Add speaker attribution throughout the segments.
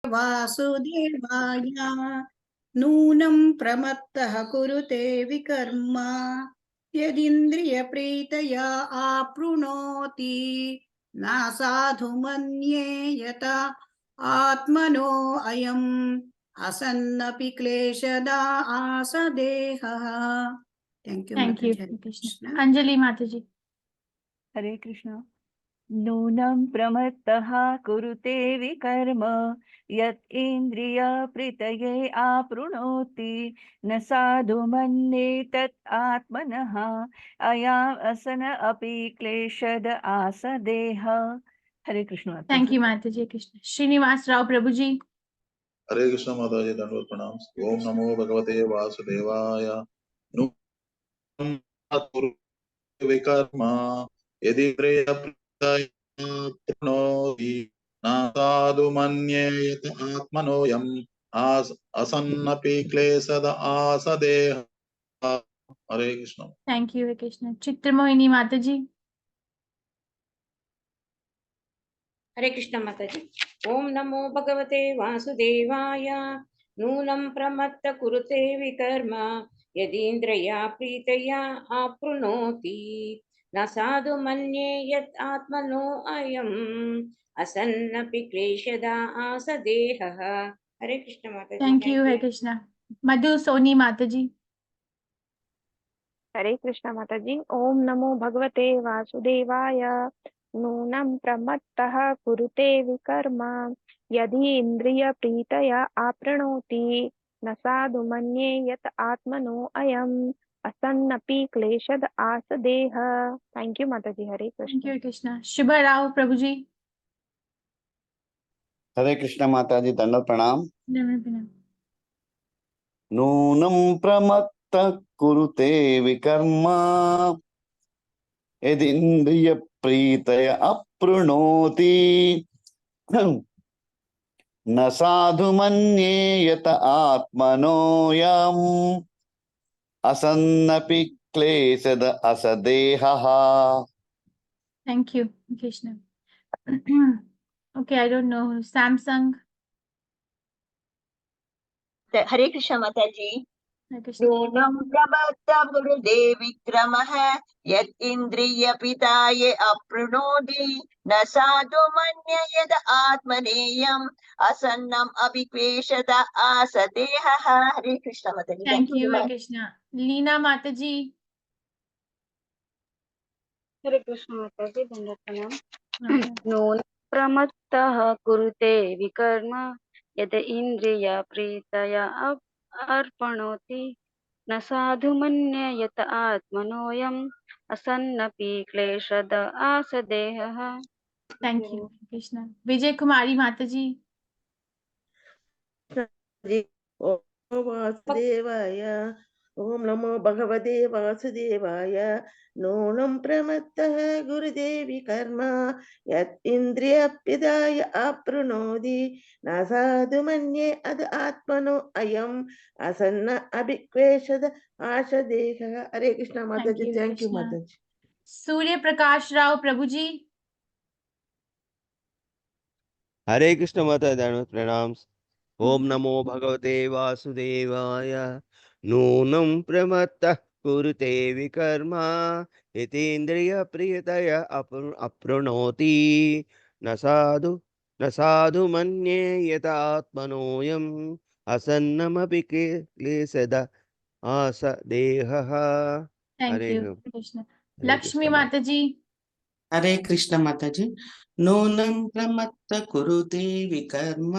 Speaker 1: वासुदेवाय नूनं प्रमत्तः कुरुते विकर्म यदिन्द्रियप्रीतया आप्नुनोति न साधु मन्ये यत आत्मनो अयम् असन्नपि क्लेशदा आसदेहः। Thank you
Speaker 2: Krishna. अंजलि माताजी।
Speaker 3: हरे कृष्ण। नूनं प्रमत्तः कुरुते विकर्म यत् इन्द्रिय प्रीतये आप्नुनोति न साधु मन्ये तत् आत्मनः अयम् असन अपि क्लेशद आसदेह। हरे कृष्ण।
Speaker 2: थैंक यू माताजी। कृष्ण। श्रीनिवास राव प्रभु जी।
Speaker 4: हरे कृष्ण माताजी, दंडवत प्रणाम। ओम नमो भगवते वासुदेवाय। नूनं कुरुते विकर्म यदिन्द्रिय प्रीतये न साधु मन्ये यत आत्मनोऽयम् असन्नपि क्लेशद आसदेह। हरे कृष्ण।
Speaker 2: Thank you Krishna. चित्रमोहिनी माताजी।
Speaker 5: हरे कृष्ण माताजी। ओम नमो भगवते वासुदेवाय नूनं प्रमत्त कुरुते विकर्म यदीन्द्रिया प्रीतया आप्नुनोति न साधु मन्ये यत् आत्मनो अयम् असन्नपि क्लेशदा आसदेहः। हरे कृष्ण माताजी।
Speaker 2: Thank you Hare Krishna. मधु सोनी माताजी।
Speaker 6: हरे कृष्ण माताजी। ओम नमो भगवते वासुदेवाय नूनं प्रमत्तः कुरुते विकर्म यदि इंद्रिय प्रीतया आप्नुनोति न साधु मन्ये यत आत्मनो अयम् असन्नपि क्लेशद आसदेह। थैंक यू माताजी। हरे कृष्ण।
Speaker 2: Thank you Krishna. शुभ राव प्रभु जी।
Speaker 7: हरे कृष्ण माताजी, दंडवत प्रणाम। नूनं प्रमत्त कुरुते विकर्म यदिन्द्रिय प्रीतय अप्नुनोति न साधु मन्ये यत आत्मनोऽयम् असन्नपि क्लेशद असदेहः।
Speaker 2: Thank you Krishna. Okay I don't know Samsung.
Speaker 8: Hare Krishna माताजी।
Speaker 2: कृष्ण।
Speaker 8: नूनं प्रमत्त कुरुते विक्रमः यत् इन्द्रियपिताये अप्नुनोति न साधु मन्ये यद आत्मनेयम् असन्नम् अभिक्लेशद आसदेहः। हरे कृष्ण माताजी।
Speaker 2: Thank you Hare Krishna. लीना माताजी।
Speaker 9: हरे कृष्ण माताजी, दंडवत प्रणाम। नूनं प्रमत्तः कुरुते विकर्म यद इन्द्रिय प्रीतया अर्पणोति न साधु मन्ये यत आत्मनोऽयम् असन्नपि क्लेशद आसदेहः।
Speaker 2: Thank you Krishna. विजय कुमारी माताजी।
Speaker 10: वासुदेवाय ओम नमो भगवते वासुदेवाय नूनं प्रमत्तः गुरुदेवी कर्म यत् इन्द्रियप्यदाय आप्नुनोति न साधु मन्ये अद आत्मनो अयम् असन्न अभिक्लेशद आशदेहः। हरे कृष्ण माताजी। थैंक यू माताजी।
Speaker 2: सूर्य प्रकाश राव प्रभु जी।
Speaker 11: हरे कृष्ण माता, दंडवत प्रणाम। ओम नमो भगवते वासुदेवाय नूनं प्रमत्तः कुरुते विकर्म यतीन्द्रिय प्रियतया अप्नुनोति न साधु मन्ये यत आत्मनोऽयम् असन्नमपि क्लेशद आसदेहः।
Speaker 2: Thank you Krishna. लक्ष्मी माताजी।
Speaker 1: हरे कृष्ण माताजी। नूनं प्रमत्त कुरुते विकर्म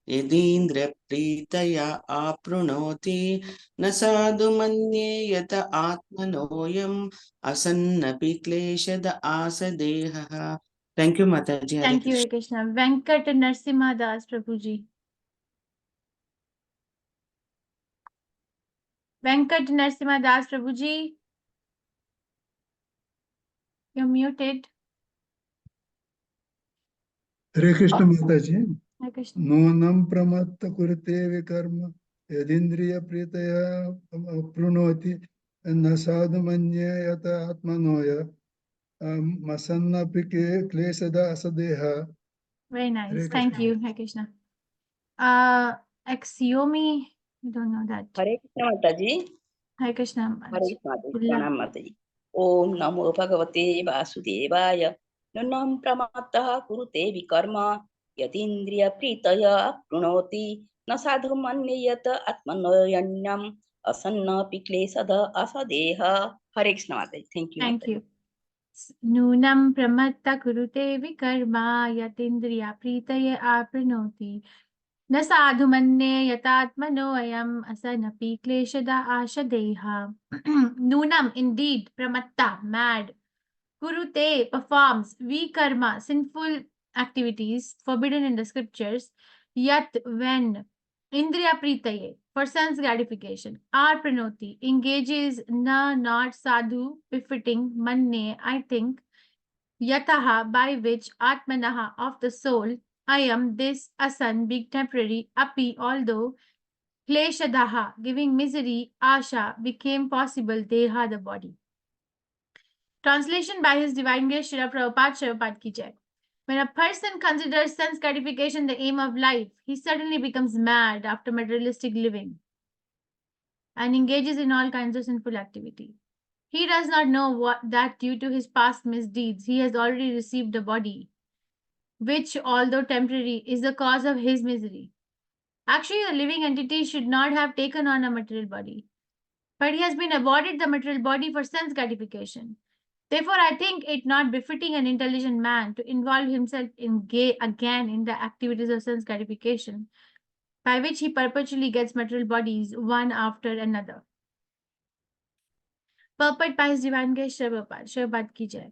Speaker 1: यदीन्द्र प्रीतया आप्नुनोति न साधु मन्ये यत आत्मनोऽयम् असन्नपि क्लेशद आसदेहः। थैंक यू माताजी। Hare
Speaker 2: thank you Hare Krishna. Venkat Narasimha Das Prabhu ji. Venkat Narasimha Das Prabhu ji. You're muted.
Speaker 12: Hare Krishna माताजी।
Speaker 2: हरे कृष्ण।
Speaker 12: नूनं प्रमत्त कुरुते विकर्म यदिन्द्रिय प्रीतया अप्नुनोति न साधु मन्ये यत आत्मनोऽयम् असन्नपि क्लेशद असदेहः।
Speaker 2: Very nice. Thank you, Hare Krishna. Axiomi. I don't know that.
Speaker 13: Hare Krishna Mataji.
Speaker 2: Hare Krishna.
Speaker 13: Hare Mataji.
Speaker 2: Bulla.
Speaker 13: Pranam Mataji. Om Namo Bhagavate Vasudevaya. Nunam pramattah kurute vikarma. Yatindriya pritaya prunoti. Na sadhu manyayat atmanoyanyam. Asanna piklesada asadeha. Hare Krishna Mataji. Thank you.
Speaker 2: Thank
Speaker 13: Mataji.
Speaker 2: you. Nunam pramatta kurute vikarma yatindriya pritaye aprinoti. Na sadhu manne yatatmano ayam asanapi kleshada ashadeha. Nunam, indeed, pramatta, mad. Kurute, performs. Vikarma, sinful activities forbidden in the scriptures. Yat, when. Indriya pritaye, for sense gratification. Arpranoti, engages. Na, not. Sadhu, befitting. Manne, I think. Yataha, by which. Atmanaha, of the soul. I am this, asan, being temporary. Api, although. Kleshadaha, giving misery. Asha, became possible. Deha, the body. Translation by His Divine Grace Srila Prabhupada Ki Jai. When a person considers sense gratification the aim of life, he suddenly becomes mad after materialistic living and engages in all kinds of sinful activity. He does not know that due to his past misdeeds, he has already received a body, which, although temporary, is the cause of his misery. Actually, the living entity should not have taken on a material body, but he has been awarded the material body for sense gratification. Therefore, I think it not befitting an intelligent man to involve himself again in the activities of sense gratification, by which he perpetually gets material bodies one after another. Purport by His Divine Grace Srila Ki Jai.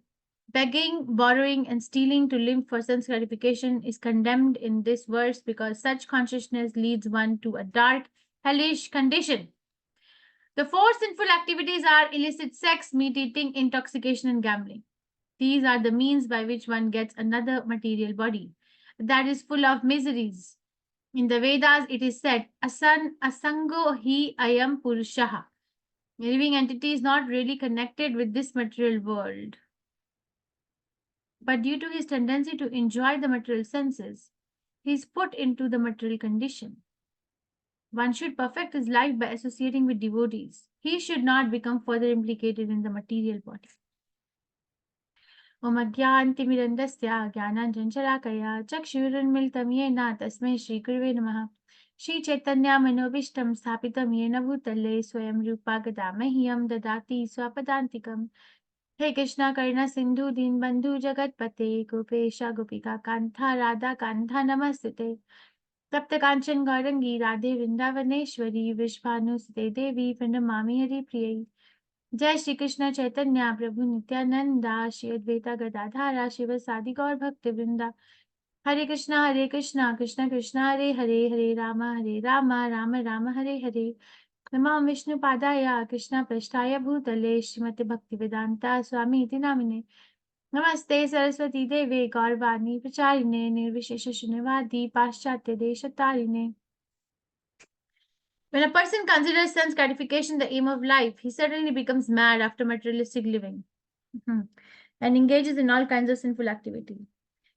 Speaker 2: Begging, borrowing, and stealing to live for sense gratification is condemned in this verse because such consciousness leads one to a dark, hellish condition. The four sinful activities are illicit sex, meat eating, intoxication, and gambling. These are the means by which one gets another material body that is full of miseries. In the Vedas, it is said, Asango hi ayam purushaha. A living entity is not really connected with this material world. But due to his tendency to enjoy the material senses, he is put into the material condition. One should perfect his life by associating with devotees. He should not become further implicated in the material body. Om Ajnanatimirandasya Jnananjanjalakaya Chakshurunmilitam Yena Tasmai Shri Gurave Namaha. Shri Chaitanya Manobishtam Sthapitam Yena Bhutale Swayam Rupa Gadamahyam Dadati Swapadantikam. Hey Krishna Karna Sindhu Dinbandhu Jagatpate Gopesha Gopika Kantha Radha Kantha Namastute. Tapta Kanchan Gaurangi Radhe Vrindavaneshwari Vishvanusute Devi Pranamami Hari Priyai. जय श्री कृष्ण चैतन्य प्रभु नित्यानंदा श्री अद्वैता गदाधारा शिव सादि गौर भक्त वृंदा हरे कृष्णा कृष्ण कृष्ण हरे हरे हरे राम राम राम हरे हरे नमः विष्णु पादाय कृष्ण पृष्ठाय भूतले श्रीमते भक्ति वेदांता स्वामी इति नामिने नमस्ते सरस्वती देवे गौरवाणी प्रचारिणे निर्विशेष शून्यवादी पाश्चात्य देशतारिणे. When a person considers sense gratification the aim of life, he suddenly becomes mad after materialistic living and engages in all kinds of sinful activity.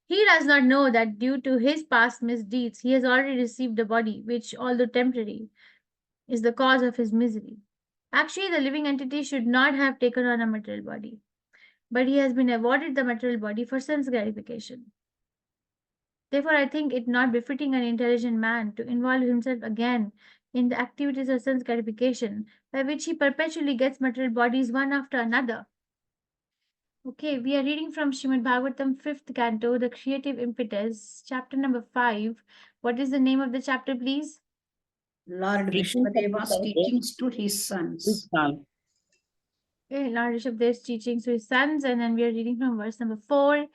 Speaker 2: He does not know that due to his past misdeeds, he has already received a body, which, although temporary, is the cause of his misery. Actually, the living entity should not have taken on a material body, but he has been awarded the material body for sense gratification. Therefore, I think it not befitting an intelligent man to involve himself again in the activities of sense gratification, by which he perpetually gets material bodies one after another. Okay, we are reading from Srimad Bhagavatam 5th canto, the creative impetus, chapter number 5. What is the name of the chapter, please?
Speaker 14: Lord Vishwadeva's teachings to his sons.
Speaker 2: Okay, Lord Rishabhadev's teachings to his sons, and then we are reading from verse number 4.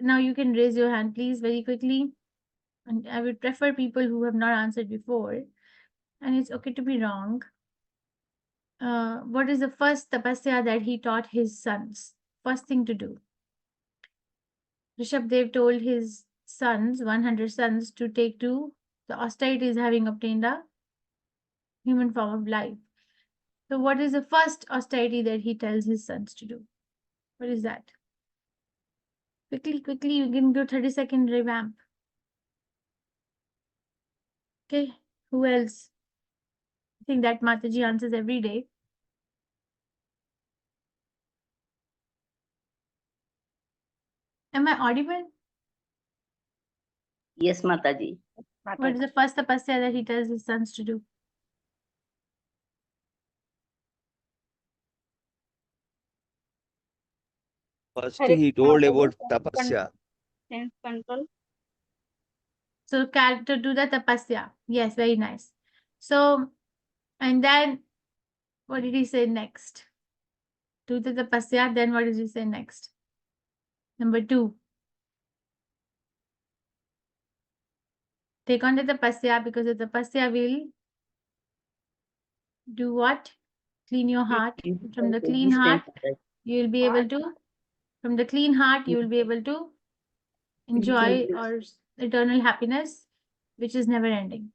Speaker 2: Now you can raise your hand, please, very quickly. And I would prefer people who have not answered before. And it's okay to be wrong. What is the first tapasya that he taught his sons? First thing to do. Rishabhdev told his sons, 100 sons, to take to the austerities having obtained a human form of life. So what is the first austerity that he tells his sons to do? What is that? Quickly, you can do 30-second revamp. Okay, who else? I think that Mataji answers every day. Am I audible?
Speaker 13: Yes, Mataji.
Speaker 2: What is the first tapasya that he tells his sons to do?
Speaker 11: First, he told about tapasya.
Speaker 9: Sense control.
Speaker 2: So to do the tapasya. Yes, very nice. So, and then what did he say next? Do the tapasya, then what did he say next? Number 2. Take on the tapasya, because the tapasya will do what? Clean your heart. From the clean heart, you will be able to, from the clean heart, you will be able to enjoy or eternal happiness, which is never ending.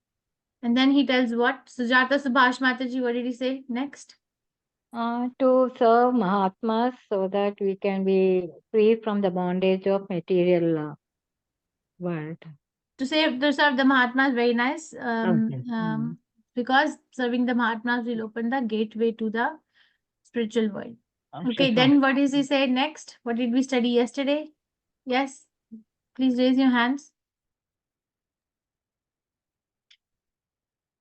Speaker 2: And then he tells what? Sujata Subhash Mataji, what did he say next?
Speaker 15: To serve Mahatmas so that we can be free from the bondage of material world.
Speaker 2: To serve the Mahatmas, very nice.
Speaker 15: Okay.
Speaker 2: Because serving the Mahatmas will open the gateway to the spiritual world.
Speaker 15: Okay,
Speaker 2: Okay, then what is he say next? What did we study yesterday? Yes, please raise your hands.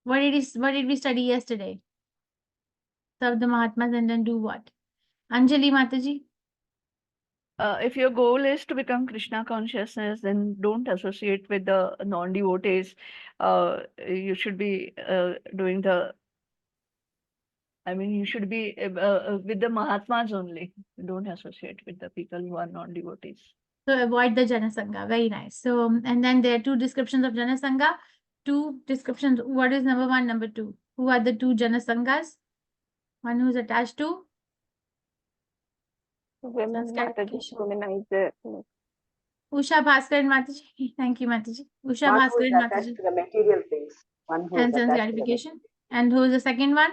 Speaker 2: What did we study yesterday? Serve the Mahatmas and then do what? Anjali Mataji?
Speaker 3: If your goal is to become Krishna consciousness, then don't associate with the non-devotees. You should be doing the, I mean, you should be with the Mahatmas only. Don't associate with the people who are non-devotees.
Speaker 2: So avoid the Janasangha. Very nice. So, and then there are 2 descriptions of Janasangha. 2 descriptions. What is number 1, number 2? Who are the 2 Janasanghas? One who's attached to
Speaker 6: Women, Mataji, womanizer.
Speaker 2: Usha Bhaskar and Mataji. Thank you, Mataji. Usha
Speaker 16: One who
Speaker 2: Bhaskar
Speaker 16: is
Speaker 2: and
Speaker 16: attached
Speaker 2: Mataji.
Speaker 16: to the material things. One who is
Speaker 2: And sense
Speaker 16: attached to the
Speaker 2: gratification. And who is the second one?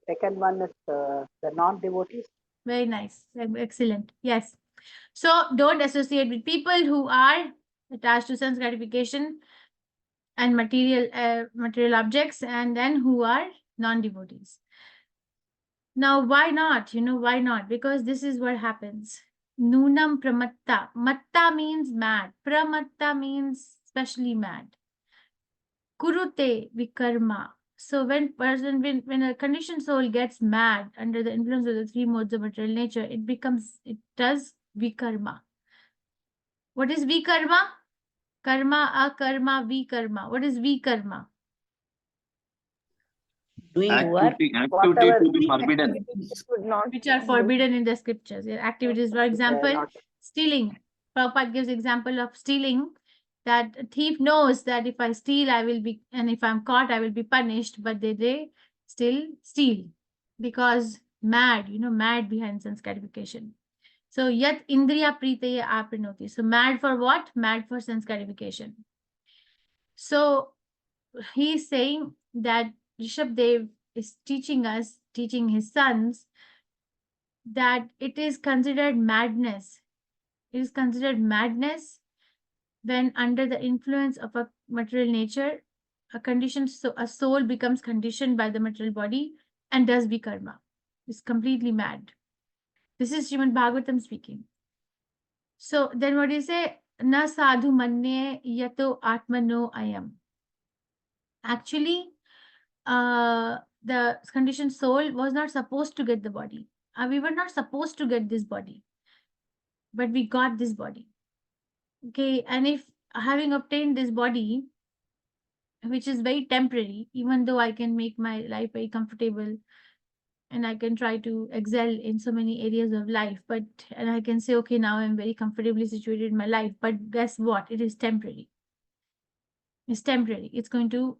Speaker 16: second one is the non-devotees.
Speaker 2: Very nice. Excellent. Yes. So don't associate with people who are attached to sense gratification and material objects, and then who are non-devotees. Now, why not? You know, why not? Because this is what happens. Nunam pramatta. Matta means mad. Pramatta means especially mad. Kurute vikarma. So when a conditioned soul gets mad under the influence of the 3 modes of material nature, it does vikarma. What is vikarma? Karma, akarma, vikarma. What is vikarma?
Speaker 13: Doing
Speaker 7: Activity
Speaker 16: Whatever
Speaker 7: to be forbidden.
Speaker 2: Which are forbidden in the scriptures. Activities, for example, stealing. Prabhupada gives example of stealing, that a thief knows that if I steal, I will be, and if I'm caught, I will be punished, but they still steal because mad, mad behind sense gratification. So yat indriya pritaya aprinoti. So mad for what? Mad for sense gratification. So he's saying that Rishabdev is teaching his sons, that it is considered madness. It is considered madness when under the influence of a material nature, a soul becomes conditioned by the material body and does vikarma. It's completely mad. This is Srimad Bhagavatam speaking. So then what do you say? Na sadhu manye yato atmano ayam. Actually, the conditioned soul was not supposed to get the body. We were not supposed to get this body, but we got this body. Okay, and if having obtained this body, which is very temporary, even though I can make my life very comfortable and I can try to excel in so many areas of life, and I can say, okay, now I'm very comfortably situated in my life, but guess what? It is temporary. It's temporary. It's going to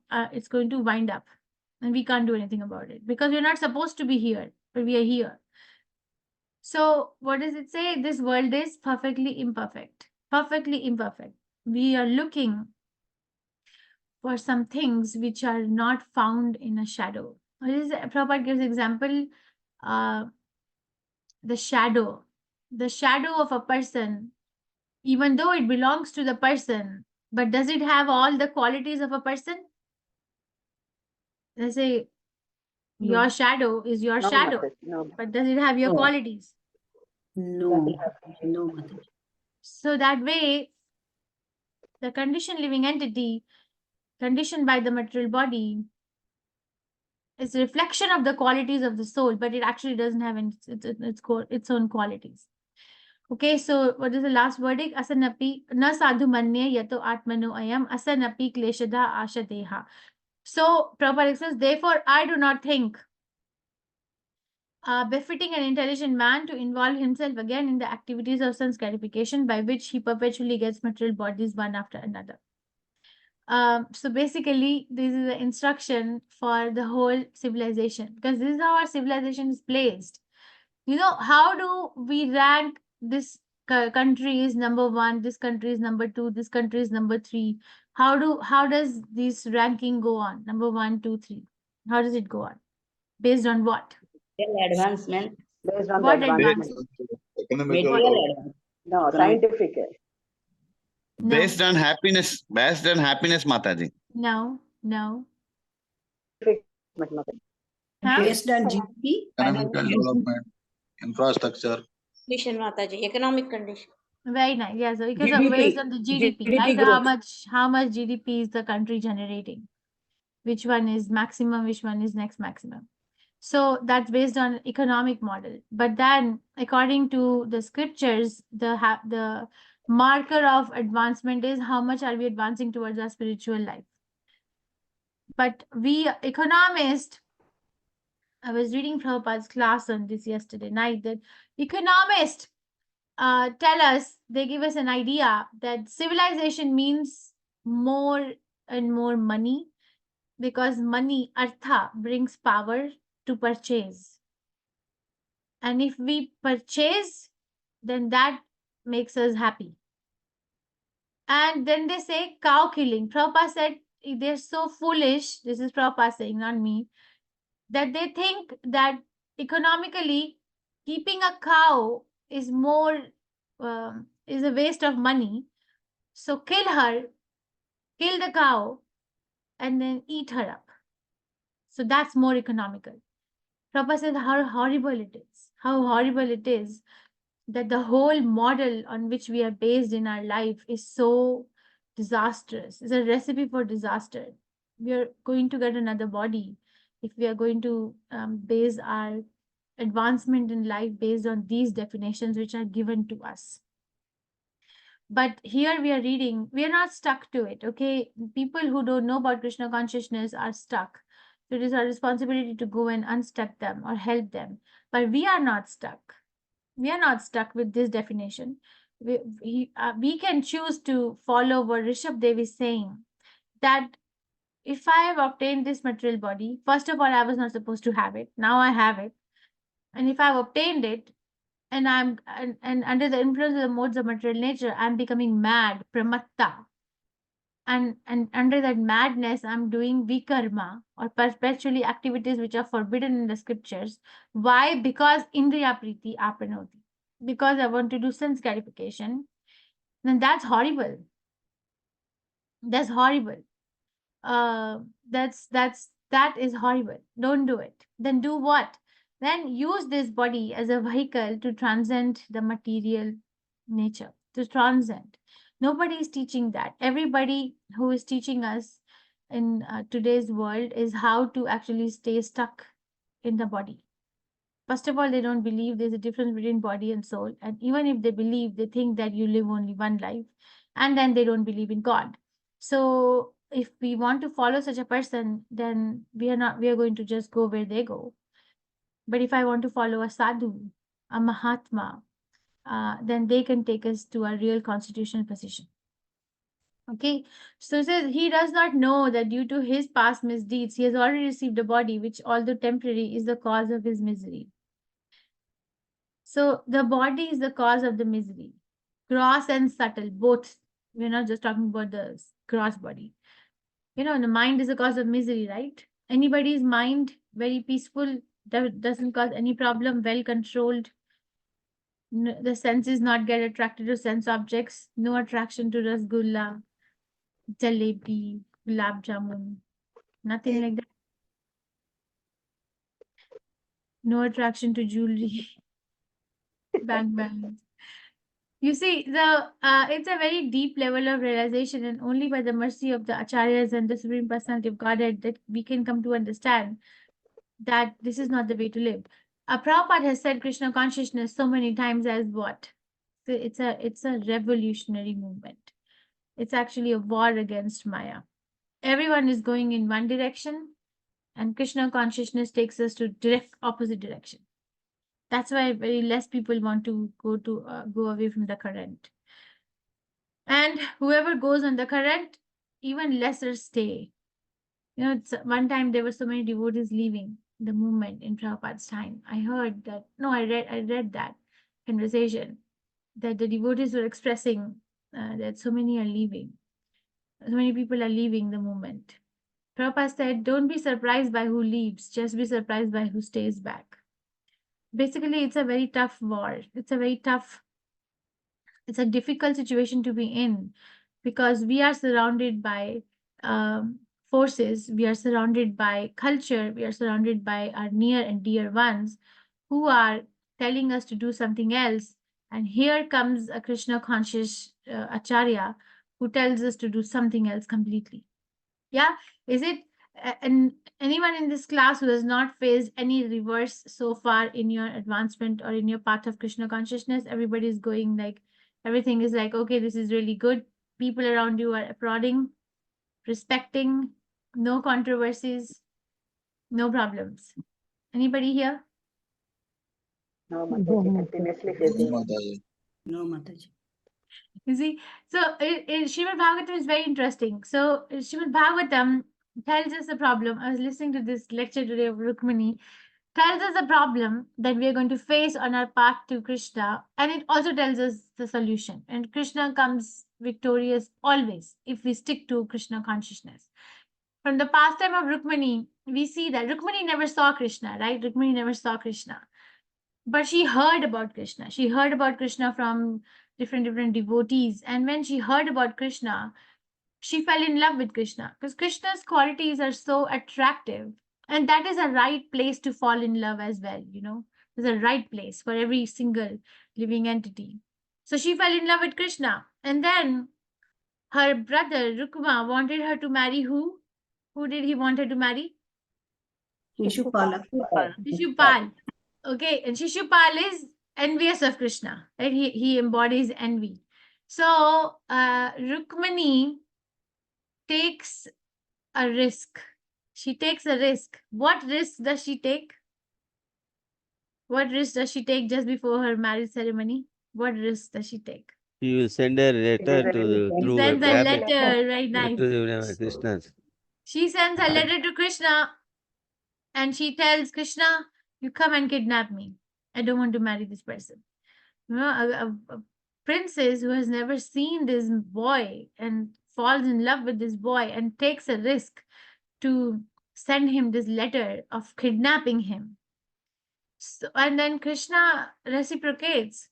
Speaker 2: wind up, and we can't do anything about it because we're not supposed to be here, but we are here. So what does it say? This world is perfectly imperfect. Perfectly imperfect. We are looking for some things which are not found in a shadow. Prabhupada gives example, the shadow. The shadow of a person, even though it belongs to the person, But does it have all the qualities of a person? Let's say your shadow is your
Speaker 16: No,
Speaker 2: shadow,
Speaker 16: Mataji, no.
Speaker 2: but does it have your
Speaker 14: No.
Speaker 2: qualities?
Speaker 14: No, no, Mataji.
Speaker 2: So that way, the conditioned living entity, conditioned by the material body, is a reflection of the qualities of the soul, but it actually doesn't have its own qualities. Okay, so what is the last verdict? Asanapi na sadhu manye yato atmano ayam asanapi kleshada ashadeha. So Prabhupada says, therefore, I do not think befitting an intelligent man to involve himself again in the activities of sense gratification by which he perpetually gets material bodies one after another. So basically, this is the instruction for the whole civilization, because this is how our civilization is placed. You know, how do we rank this country is number 1, this country is number 2, this country is number 3? How does this ranking go on? Number 1, 2, 3. How does it go on? Based on what?
Speaker 13: Advancement.
Speaker 16: Based on
Speaker 2: What
Speaker 16: the
Speaker 2: advancement?
Speaker 4: Economical
Speaker 13: Material
Speaker 4: growth.
Speaker 13: advancement.
Speaker 16: No,
Speaker 13: Economic.
Speaker 16: scientific.
Speaker 2: No.
Speaker 7: Based on happiness, Mataji.
Speaker 2: No.
Speaker 14: Huh? Based on GDP?
Speaker 4: Economical development, infrastructure.
Speaker 5: Condition, Mataji, economic condition.
Speaker 2: Very nice. Yeah, so because of
Speaker 14: GDP,
Speaker 2: based on the GDP,
Speaker 14: GDP
Speaker 2: right?
Speaker 14: growth.
Speaker 2: How much GDP is the country generating? Which one is maximum? Which one is next maximum? So that's based on economic model. But then, according to the scriptures, the marker of advancement is how much are we advancing towards our spiritual life. But we economists, I was reading Prabhupada's class on this yesterday night, that economists tell us, they give us an idea that civilization means more and more money, because money, artha, brings power to purchase. And if we purchase, then that makes us happy. And then they say cow killing. Prabhupada said they're so foolish, this is Prabhupada saying, not me, that they think that economically keeping a cow is more is a waste of money. So kill her, kill the cow, and then eat her up. So that's more economical. Prabhupada said how horrible it is. How horrible it is that the whole model on which we are based in our life is so disastrous. It's a recipe for disaster. We are going to get another body if we are going to base our advancement in life based on these definitions which are given to us. But here we are reading, we are not stuck to it, okay? People who don't know about Krishna consciousness are stuck. So it is our responsibility to go and unstuck them or help them. But we are not stuck. We are not stuck with this definition. We can choose to follow what Rishabh Dev is saying, that if I have obtained this material body, first of all, I was not supposed to have it. Now I have it. And if I've obtained it, and I'm and under the influence of the modes of material nature, I'm becoming mad, pramatta. And under that madness, I'm doing vikarma, or perpetually activities which are forbidden in the scriptures. Why? Because indriya priti apranoti. Because I want to do sense gratification. Then that's horrible. That's horrible. That is horrible. Don't do it. Then do what? Then use this body as a vehicle to transcend the material nature, to transcend. Nobody is teaching that. Everybody who is teaching us in today's world is how to actually stay stuck in the body. First of all, they don't believe there's a difference between body and soul. And even if they believe, they think that you live only one life. And then they don't believe in God. So if we want to follow such a person, then we are going to just go where they go. But if I want to follow a sadhu, a mahatma, then they can take us to a real constitutional position. Okay, so it says he does not know that due to his past misdeeds, he has already received a body which, although temporary, is the cause of his misery. So the body is the cause of the misery, gross and subtle, both. We're not just talking about the gross body. You know, the mind is the cause of misery, right? Anybody's mind very peaceful, doesn't cause any problem, well controlled. The senses not get attracted to sense objects, no attraction to rasgulla, jalebi, gulab jamun, nothing like that. No attraction to jewelry, bank balance. You see, it's a very deep level of realization, and only by the mercy of the acharyas and the Supreme Personality of Godhead that we can come to understand that this is not the way to live. Prabhupada has said Krishna consciousness so many times as what? So it's a revolutionary movement. It's actually a war against Maya. Everyone is going in one direction, and Krishna consciousness takes us to direct opposite direction. That's why very less people want to go away from the current. And whoever goes on the current, even lesser stay. You know, one time there were so many devotees leaving the movement in Prabhupada's time. I heard that. No, I read that conversation that the devotees were expressing that so many are leaving. So many people are leaving the movement. Prabhupada said, don't be surprised by who leaves, just be surprised by who stays back. Basically, it's a very tough war. It's a difficult situation to be in because we are surrounded by forces, we are surrounded by culture, we are surrounded by our near and dear ones who are telling us to do something else. And here comes a Krishna conscious Acharya who tells us to do something else completely. Yeah, is it? And anyone in this class who has not faced any reverse so far in your advancement or in your path of Krishna consciousness, everybody is going like, everything is like, okay, this is really good. People around you are applauding, respecting, no controversies, no problems. Anybody here?
Speaker 16: No, Mataji, continuously
Speaker 4: No,
Speaker 16: facing.
Speaker 4: Mataji.
Speaker 14: No, Mataji.
Speaker 2: You see, so Srimad Bhagavatam is very interesting. So Srimad Bhagavatam tells us a problem. I was listening to this lecture today of Rukmini, tells us a problem that we are going to face on our path to Krishna, and it also tells us the solution. And Krishna comes victorious always if we stick to Krishna consciousness. From the pastime of Rukmini, we see that Rukmini never saw Krishna, right? Rukmini never saw Krishna. But she heard about Krishna. She heard about Krishna from different devotees. And when she heard about Krishna, she fell in love with Krishna because Krishna's qualities are so attractive. And that is a right place to fall in love as well, you know. There's a right place for every single living entity. So she fell in love with Krishna. And then her brother Rukma wanted her to marry who? Who did he want her to marry?
Speaker 14: Shishupala.
Speaker 2: Shishupal. Okay, and Shishupal is envious of Krishna, right? He embodies envy. So Rukmani takes a risk. She takes a risk. What risk does she take? What risk does she take just before her marriage ceremony? What risk does she take?
Speaker 11: He will send a letter to
Speaker 2: She
Speaker 11: through a
Speaker 2: sends a
Speaker 11: rabbit
Speaker 2: letter, very
Speaker 11: to
Speaker 2: nice.
Speaker 11: Krishna.
Speaker 2: She sends a letter to Krishna and she tells Krishna, you come and kidnap me. I don't want to marry this person. You know, a princess who has never seen this boy and falls in love with this boy and takes a risk to send him this letter of kidnapping him. So, and then Krishna reciprocates.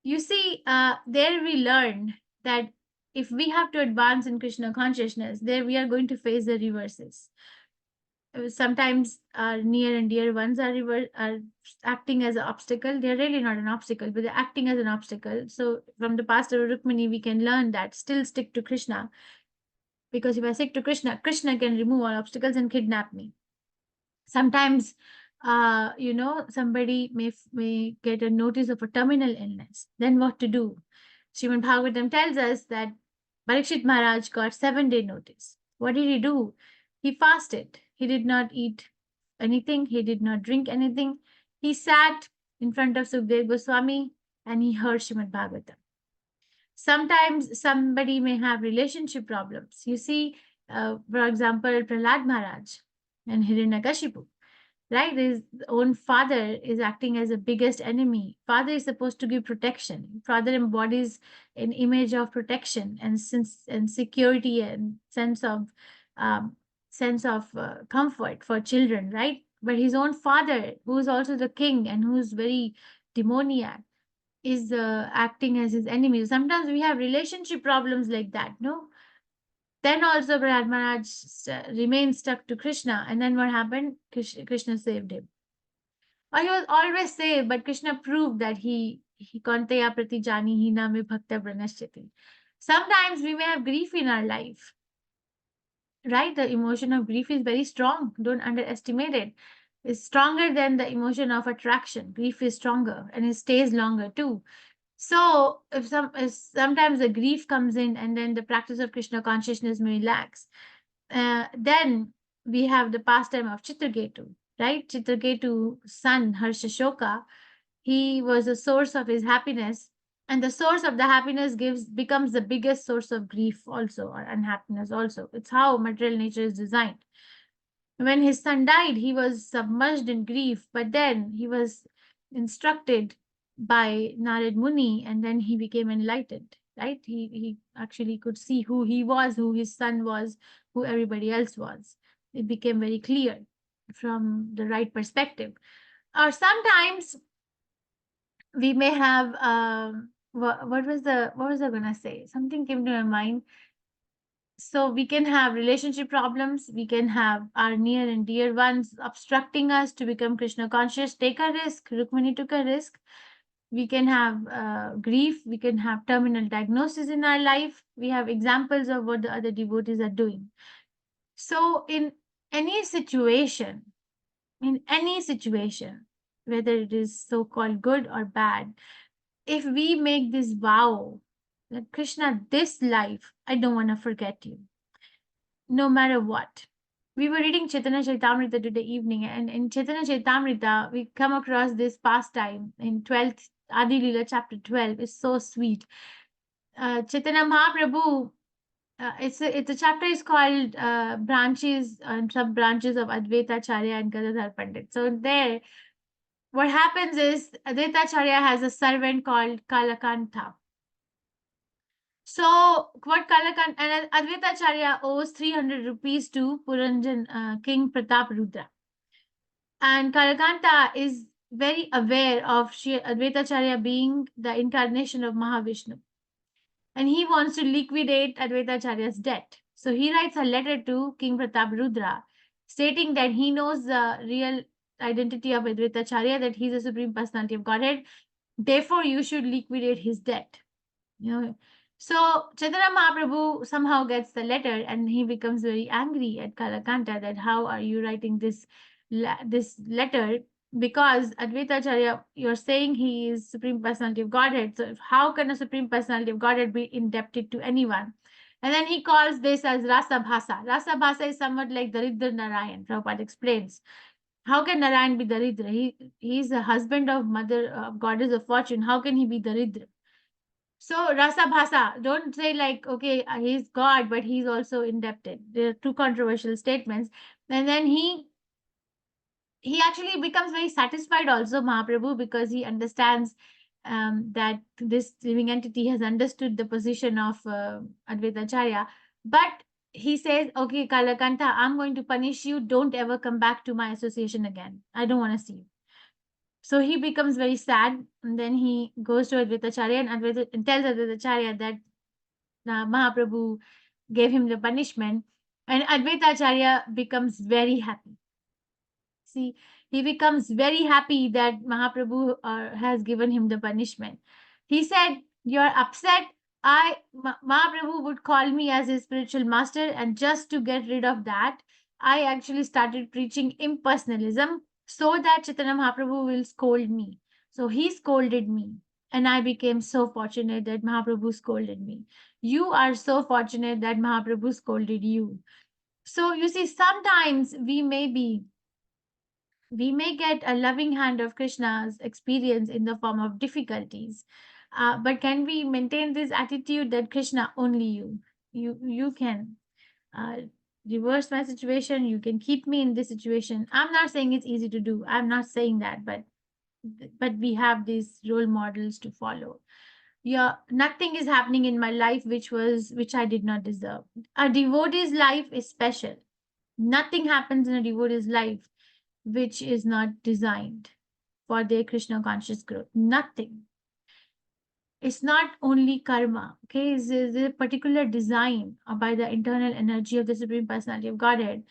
Speaker 2: You see, there we learn that if we have to advance in Krishna consciousness, there we are going to face the reverses. Sometimes our near and dear ones are acting as an obstacle. They're really not an obstacle, but they're acting as an obstacle. So from the past of Rukmini, we can learn that still stick to Krishna. Because if I stick to Krishna, Krishna can remove all obstacles and kidnap me. Sometimes, you know, somebody may get a notice of a terminal illness. Then what to do? Srimad Bhagavatam tells us that Parikshit Maharaj got 7-day notice. What did he do? He fasted. He did not eat anything. He did not drink anything. He sat in front of Sukdev Goswami and he heard Srimad Bhagavatam. Sometimes somebody may have relationship problems. You see, for example, Prahlad Maharaj and Hiranyakashipu, right? His own father is acting as the biggest enemy. Father is supposed to give protection. Father embodies an image of protection and security and sense of comfort for children, right? But his own father, who is also the king and who is very demoniac, is acting as his enemy. Sometimes we have relationship problems like that, no? Then also Prahlad Maharaj remained stuck to Krishna. And then what happened? Krishna saved him. Or he was always saved, but Krishna proved that he Kantaya prati jani hina me bhakta pranashyati. Sometimes we may have grief in our life, right? The emotion of grief is very strong. Don't underestimate it. It's stronger than the emotion of attraction. Grief is stronger and it stays longer too. So if sometimes the grief comes in and then the practice of Krishna consciousness may relax, then we have the pastime of Chitraketu, right? Chitraketu's son, Harshashoka, he was the source of his happiness, and the source of the happiness becomes the biggest source of grief also, or unhappiness also. It's how material nature is designed. When his son died, he was submerged in grief, but then he was instructed by Narad Muni, and then he became enlightened, right? He actually could see who he was, who his son was, who everybody else was. It became very clear from the right perspective. Or sometimes we may have what was I gonna say? Something came to my mind. So we can have relationship problems. We can have our near and dear ones obstructing us to become Krishna conscious. Take a risk. Rukmini took a risk. We can have grief. We can have terminal diagnosis in our life. We have examples of what the other devotees are doing. So in any situation, whether it is so-called good or bad, if we make this vow that Krishna, this life, I don't want to forget you, no matter what. We were reading Chaitanya Charitamrita today evening, and in Chaitanya Charitamrita, we come across this pastime in 12th Adi Leela, chapter 12. It's so sweet. Chaitanya Mahaprabhu, it's a chapter is called branches and sub branches of Advaita Acharya and Gadadhar Pandit. So there, what happens is Advaita Acharya has a servant called Kalakantha. So what Kalakantha and Advaita Acharya owes 300 rupees to Puranjan King Pratap Rudra. And Kalakantha is very aware of Shri Advaita Acharya being the incarnation of Mahavishnu. And he wants to liquidate Advaita Acharya's debt. So he writes a letter to King Pratap Rudra stating that he knows the real identity of Advaita Acharya, that he's a Supreme Personality of Godhead. Therefore, you should liquidate his debt. You know. So Chaitanya Mahaprabhu somehow gets the letter and he becomes very angry at Kalakanta that how are you writing this letter, because Advaita Acharya, you're saying he is Supreme Personality of Godhead. So how can a Supreme Personality of Godhead be indebted to anyone? And then he calls this as Rasa Bhasa. Rasa Bhasa is somewhat like Daridra Narayan. Prabhupada explains. How can Narayan be Daridra? He's a husband of mother of goddess of fortune. How can he be Daridra? So Rasa Bhasa, don't say like, okay, he's God, but he's also indebted. There are two controversial statements. And then he actually becomes very satisfied also, Mahaprabhu, because he understands that this living entity has understood the position of Advaita Acharya. But he says, okay, Kalakanta, I'm going to punish you. Don't ever come back to my association again. I don't want to see you. So he becomes very sad, and then he goes to Advaita Acharya and tells Advaita Acharya that Mahaprabhu gave him the punishment, and Advaita Acharya becomes very happy. See, he becomes very happy that Mahaprabhu has given him the punishment. He said, "You're upset. Mahaprabhu would call me as his spiritual master, and just to get rid of that, I actually started preaching impersonalism so that Chaitanya Mahaprabhu will scold me. So he scolded me, and I became so fortunate that Mahaprabhu scolded me. You are so fortunate that Mahaprabhu scolded you." So you see, sometimes we may get a loving hand of Krishna's experience in the form of difficulties. But can we maintain this attitude that Krishna, only you can reverse my situation, you can keep me in this situation? I'm not saying it's easy to do. I'm not saying that, but we have these role models to follow. Yeah, nothing is happening in my life which I did not deserve. A devotee's life is special. Nothing happens in a devotee's life which is not designed for their Krishna conscious growth. Nothing. It's not only karma, okay? It's a particular design by the internal energy of the Supreme Personality of Godhead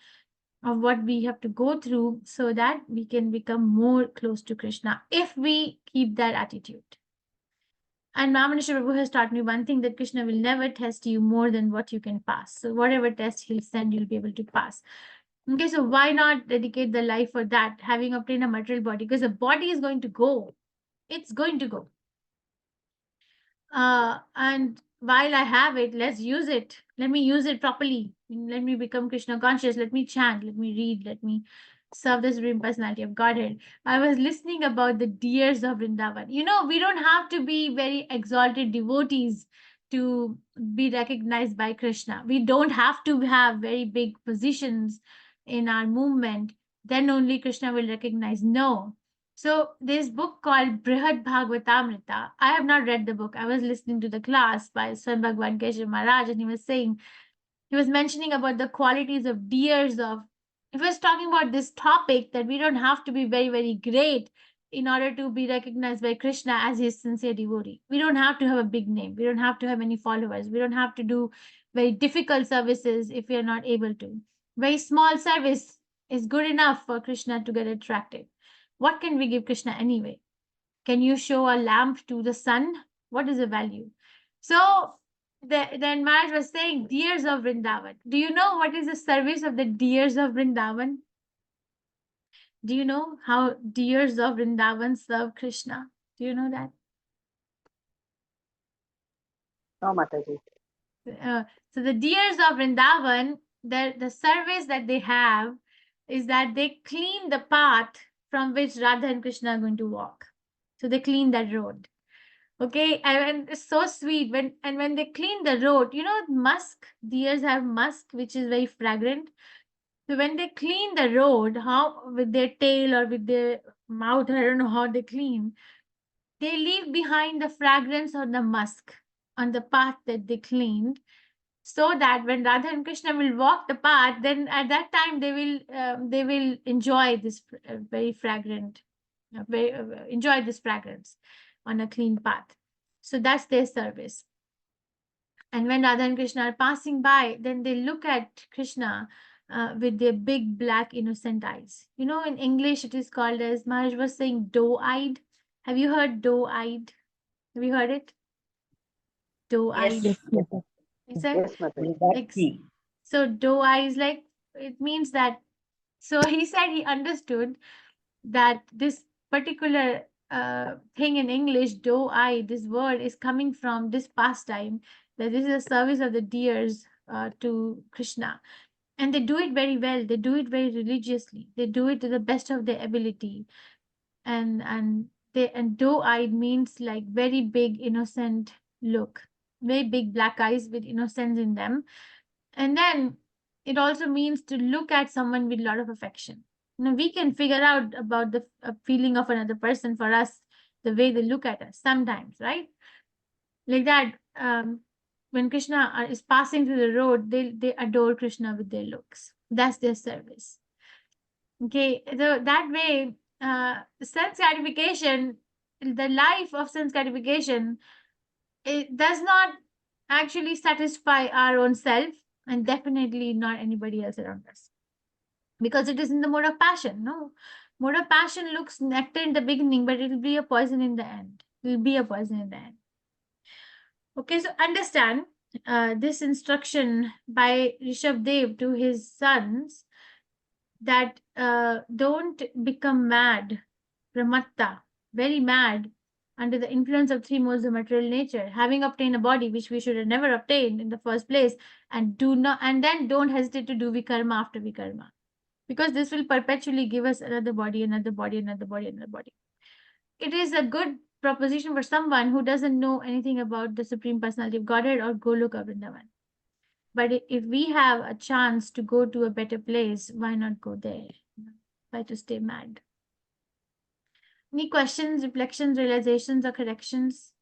Speaker 2: of what we have to go through so that we can become more close to Krishna if we keep that attitude. And Mahamanishya Prabhu has taught me one thing, that Krishna will never test you more than what you can pass. So whatever test he'll send, you'll be able to pass. Okay, so why not dedicate the life for that, having obtained a material body? Because the body is going to go. It's going to go. And while I have it, let's use it. Let me use it properly. Let me become Krishna conscious. Let me chant. Let me read. Let me serve the Supreme Personality of Godhead. I was listening about the deers of Vrindavan. You know, we don't have to be very exalted devotees to be recognized by Krishna. We don't have to have very big positions in our movement. Then only Krishna will recognize. No. So this book called Brihad Bhagavatamrita, I have not read the book. I was listening to the class by Swami Bhagwan Keshav Maharaj, and he was mentioning about the qualities of deers of, he was talking about this topic that we don't have to be very, very great in order to be recognized by Krishna as his sincere devotee. We don't have to have a big name. We don't have to have many followers. We don't have to do very difficult services if we are not able to. Very small service is good enough for Krishna to get attracted. What can we give Krishna anyway? Can you show a lamp to the sun? What is the value? So then Maharaj was saying, deers of Vrindavan. Do you know what is the service of the deers of Vrindavan? Do you know how deers of Vrindavan serve Krishna? Do you know that?
Speaker 16: No, Mataji.
Speaker 2: So the deers of Vrindavan, the service that they have is that they clean the path from which Radha and Krishna are going to walk. So they clean that road. Okay, and it's so sweet when they clean the road, you know, musk, deers have musk, which is very fragrant. So when they clean the road, how with their tail or with their mouth, I don't know how they clean, they leave behind the fragrance or the musk on the path that they cleaned, so that when Radha and Krishna will walk the path, then at that time they will enjoy this very fragrant, enjoy this fragrance on a clean path. So that's their service. And when Radha and Krishna are passing by, then they look at Krishna with their big black innocent eyes. You know, in English it is called, as Maharaj was saying, doe-eyed. Have you heard doe-eyed? Have you heard it? Doe-eyed.
Speaker 14: Yes.
Speaker 2: Is that?
Speaker 16: Yes, Mataji.
Speaker 2: So doe-eyes, like, it means that, so he said he understood that this particular thing in English, doe-eye, this word is coming from this pastime, that this is a service of the deers to Krishna. And they do it very well. They do it very religiously. They do it to the best of their ability. And doe-eyed means like very big, innocent look, very big black eyes with innocence in them. And then it also means to look at someone with a lot of affection. You know, we can figure out about the feeling of another person for us, the way they look at us sometimes, right? Like that, when Krishna is passing through the road, they adore Krishna with their looks. That's their service. Okay, so that way, sense gratification, the life of sense gratification, it does not actually satisfy our own self, and definitely not anybody else around us, because it is in the mode of passion. No, mode of passion looks nectar in the beginning, but it will be a poison in the end. It will be a poison in the end. Okay, so understand this instruction by Rishabh Dev to his sons, that don't become mad, pramatta, very mad, under the influence of three modes of material nature, having obtained a body which we should have never obtained in the first place, and then don't hesitate to do vikarma after vikarma, because this will perpetually give us another body, another body, another body, another body. It is a good proposition for someone who doesn't know anything about the Supreme Personality of Godhead or Goloka Vrindavan. But if we have a chance to go to a better place, why not go there? Why to stay mad? Any questions, reflections, realizations, or corrections?